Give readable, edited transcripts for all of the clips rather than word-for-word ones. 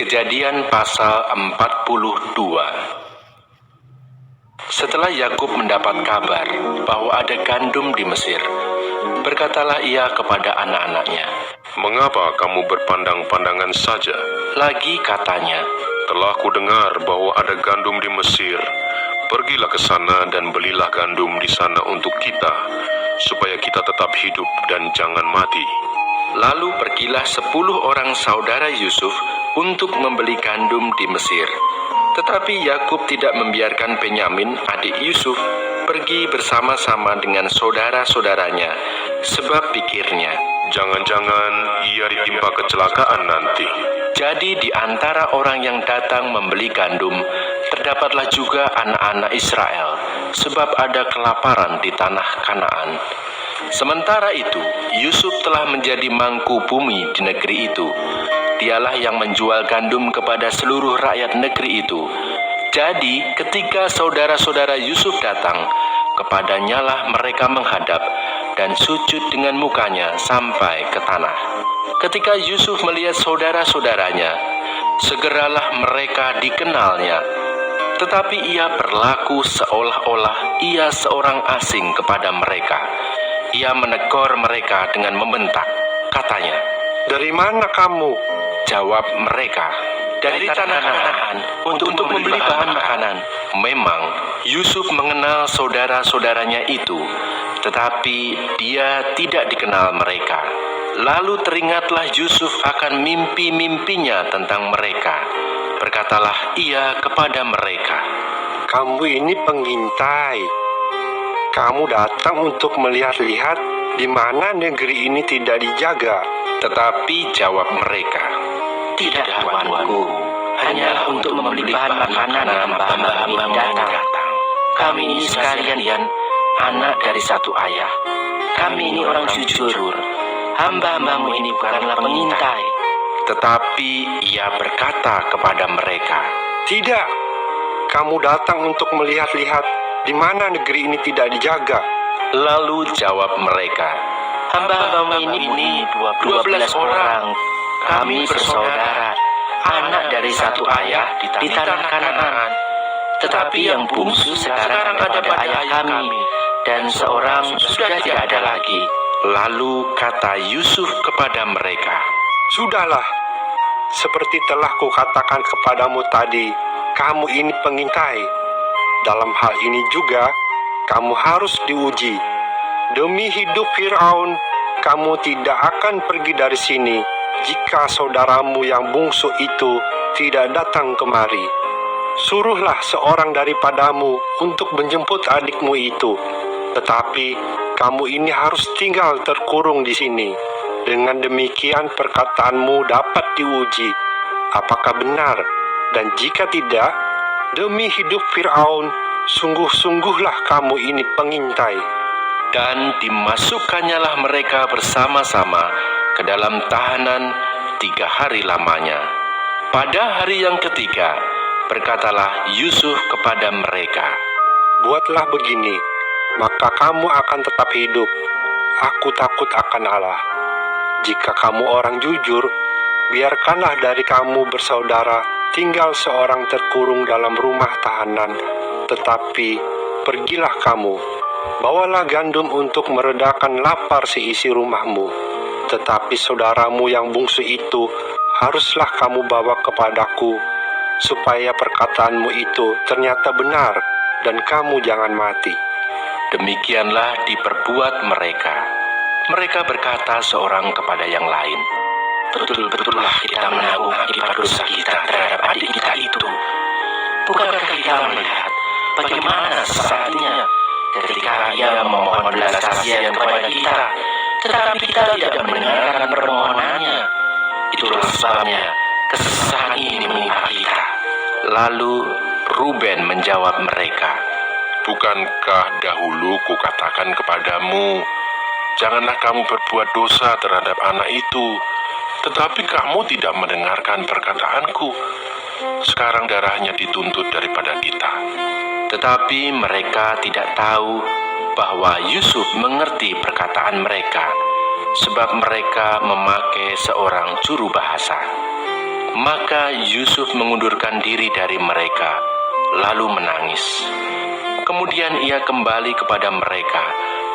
Kejadian pasal 42. Setelah Yakub mendapat kabar bahwa ada gandum di Mesir, berkatalah ia kepada anak-anaknya, "Mengapa kamu berpandang-pandangan saja?" Lagi katanya, "Telah kudengar bahwa ada gandum di Mesir. Pergilah ke sana dan belilah gandum di sana untuk kita, supaya kita tetap hidup dan jangan mati." Lalu pergilah 10 orang saudara Yusuf untuk membeli gandum di Mesir. Tetapi Yakub tidak membiarkan Benyamin, adik Yusuf, pergi bersama-sama dengan saudara-saudaranya, sebab pikirnya, "Jangan-jangan ia ditimpa kecelakaan nanti." jadi di antara orang yang datang membeli gandum, terdapatlah juga anak-anak Israel, sebab ada kelaparan di tanah Kanaan. Sementara itu, Yusuf telah menjadi mangku bumi di negeri itu. Dialah yang menjual gandum kepada seluruh rakyat negeri itu. Jadi, ketika saudara-saudara Yusuf datang, kepadanyalah mereka menghadap dan sujud dengan mukanya sampai ke tanah. Ketika Yusuf melihat saudara-saudaranya, segeralah mereka dikenalnya. Tetapi ia berlaku seolah-olah ia seorang asing kepada mereka. Ia menegur mereka dengan membentak. Katanya, "Dari mana kamu?" Jawab mereka, "Dari tanah Kanaan untuk membeli bahan makanan." Memang Yusuf mengenal saudara-saudaranya itu, tetapi dia tidak dikenal mereka. Lalu teringatlah Yusuf akan mimpi-mimpinya tentang mereka. Berkatalah ia kepada mereka, "Kamu ini pengintai. Kamu datang untuk melihat-lihat di mana negeri ini tidak dijaga." Tetapi jawab mereka, "Tidak, tuanku, hanyalah untuk membeli bahan makanan hamba-hambamu yang datang. Kami ini sekalian anak dari satu ayah. Kami ini orang jujur. Hamba-hambamu ini bukanlah pengintai." Tetapi ia berkata kepada mereka, "Tidak, kamu datang untuk melihat-lihat di mana negeri ini tidak dijaga." Lalu jawab mereka, "Hamba-hambamu ini 12 orang. Kami bersaudara, anak dari satu ayah di tanah Kanaan. Tetapi yang bungsu sekarang ada pada ayah kami, dan seorang sudah tidak ada lagi." Lalu kata Yusuf kepada mereka, "Sudahlah, seperti telah kukatakan kepadamu tadi, kamu ini pengintai. Dalam hal ini juga, kamu harus diuji. Demi hidup Firaun, kamu tidak akan pergi dari sini jika saudaramu yang bungsu itu tidak datang kemari. Suruhlah seorang daripadamu untuk menjemput adikmu itu. Tetapi kamu ini harus tinggal terkurung di sini. Dengan demikian perkataanmu dapat diuji, apakah benar, dan jika tidak, demi hidup Firaun, sungguh-sungguhlah kamu ini pengintai." Dan dimasukkannya mereka bersama-sama ke dalam tahanan 3 hari lamanya. Pada hari yang ketiga, berkatalah Yusuf kepada mereka, "Buatlah begini, maka kamu akan tetap hidup. Aku takut akan Allah. Jika kamu orang jujur, biarkanlah dari kamu bersaudara tinggal seorang terkurung dalam rumah tahanan. Tetapi pergilah kamu, bawalah gandum untuk meredakan lapar seisi rumahmu. Tetapi saudaramu yang bungsu itu haruslah kamu bawa kepadaku, supaya perkataanmu itu ternyata benar, dan kamu jangan mati." Demikianlah diperbuat mereka. Mereka berkata seorang kepada yang lain, "Betul-betullah kita menanggung akibat dosa kita terhadap adik kita itu. Bukankah kita melihat bagaimana sesatnya ketika ia memohon belas kasihan kepada kita, tetapi kita tidak mendengarkan permohonannya. Itulah sebabnya kesusahan ini menimpa kita." Lalu Ruben menjawab mereka, "Bukankah dahulu kukatakan kepadamu, janganlah kamu berbuat dosa terhadap anak itu? Tetapi kamu tidak mendengarkan perkataanku. Sekarang darahnya dituntut daripada kita." Tetapi mereka tidak tahu bahwa Yusuf mengerti perkataan mereka, sebab mereka memakai seorang juru bahasa. Maka Yusuf mengundurkan diri dari mereka, lalu menangis. Kemudian ia kembali kepada mereka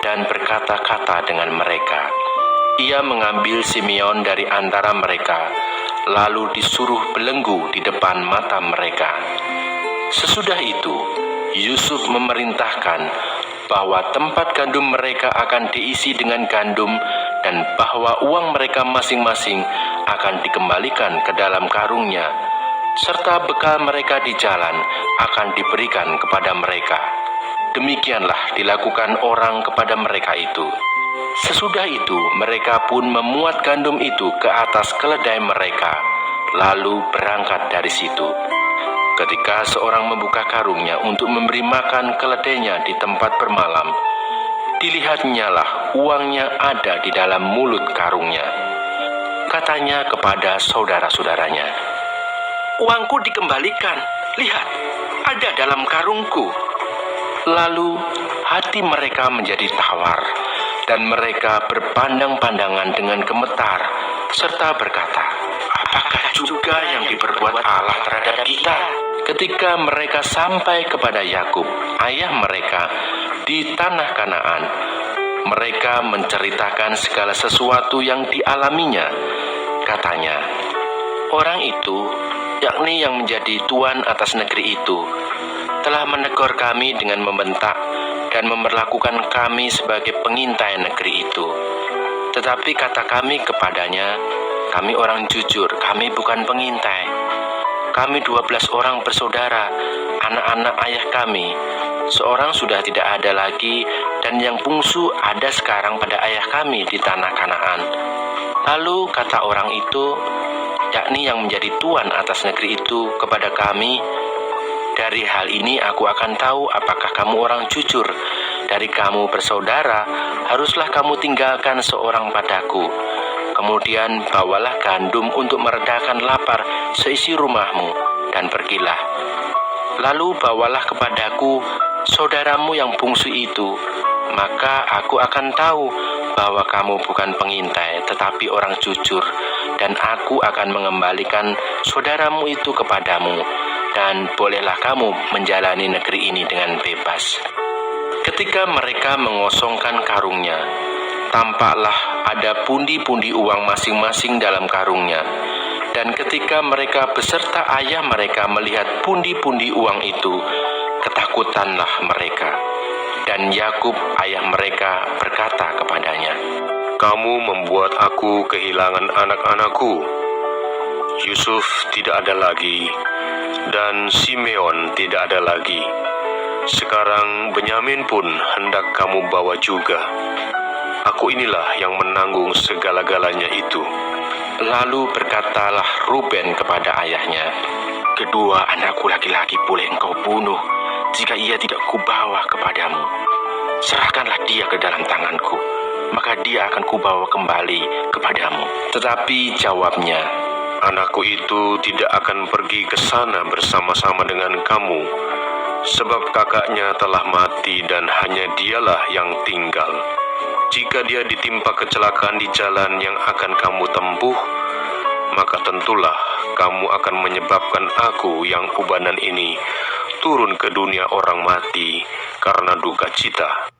dan berkata-kata dengan mereka. Ia mengambil Simeon dari antara mereka, lalu disuruh belenggu di depan mata mereka. Sesudah itu, Yusuf memerintahkan bahwa tempat gandum mereka akan diisi dengan gandum dan bahwa uang mereka masing-masing akan dikembalikan ke dalam karungnya, serta bekal mereka di jalan akan diberikan kepada mereka. Demikianlah dilakukan orang kepada mereka itu. Sesudah itu, mereka pun memuat gandum itu ke atas keledai mereka, lalu berangkat dari situ. Ketika seorang membuka karungnya untuk memberi makan keledainya di tempat bermalam, dilihatnyalah uangnya ada di dalam mulut karungnya. Katanya kepada saudara-saudaranya, "Uangku dikembalikan, lihat, ada dalam karungku." Lalu hati mereka menjadi tawar, dan mereka berpandang-pandangan dengan gemetar, serta berkata, "Apakah juga yang diperbuat Allah terhadap kita?" Ketika mereka sampai kepada Yakub, ayah mereka, di tanah Kanaan, mereka menceritakan segala sesuatu yang dialaminya. Katanya, "Orang itu, yakni yang menjadi tuan atas negeri itu, telah menegur kami dengan membentak dan memperlakukan kami sebagai pengintai negeri itu. Tetapi kata kami kepadanya, kami orang jujur, kami bukan pengintai. Kami 12 orang bersaudara, anak-anak ayah kami. Seorang sudah tidak ada lagi, dan yang bungsu ada sekarang pada ayah kami di tanah Kanaan." Lalu kata orang itu, yakni yang menjadi tuan atas negeri itu, kepada kami, "Dari hal ini aku akan tahu apakah kamu orang jujur. Dari kamu bersaudara, haruslah kamu tinggalkan seorang padaku. Kemudian bawalah gandum untuk meredakan lapar seisi rumahmu, dan pergilah. Lalu bawalah kepadaku saudaramu yang bungsu itu, maka aku akan tahu bahwa kamu bukan pengintai, tetapi orang jujur, dan aku akan mengembalikan saudaramu itu kepadamu, dan bolehlah kamu menjalani negeri ini dengan bebas." Ketika mereka mengosongkan karungnya, tampaklah ada pundi-pundi uang masing-masing dalam karungnya. Dan ketika mereka beserta ayah mereka melihat pundi-pundi uang itu, ketakutanlah mereka. Dan Yakub ayah mereka berkata kepadanya, "Kamu membuat aku kehilangan anak-anakku. Yusuf tidak ada lagi, dan Simeon tidak ada lagi. Sekarang Benyamin pun hendak kamu bawa juga. Aku inilah yang menanggung segala-galanya itu." Lalu berkatalah Ruben kepada ayahnya, "Kedua anakku laki-laki boleh engkau bunuh jika ia tidak kubawa kepadamu. Serahkanlah dia ke dalam tanganku, maka dia akan kubawa kembali kepadamu." Tetapi jawabnya, "Anakku itu tidak akan pergi ke sana bersama-sama dengan kamu, sebab kakaknya telah mati dan hanya dialah yang tinggal. Jika dia ditimpa kecelakaan di jalan yang akan kamu tempuh, maka tentulah kamu akan menyebabkan aku yang ubanan ini turun ke dunia orang mati karena duka cita."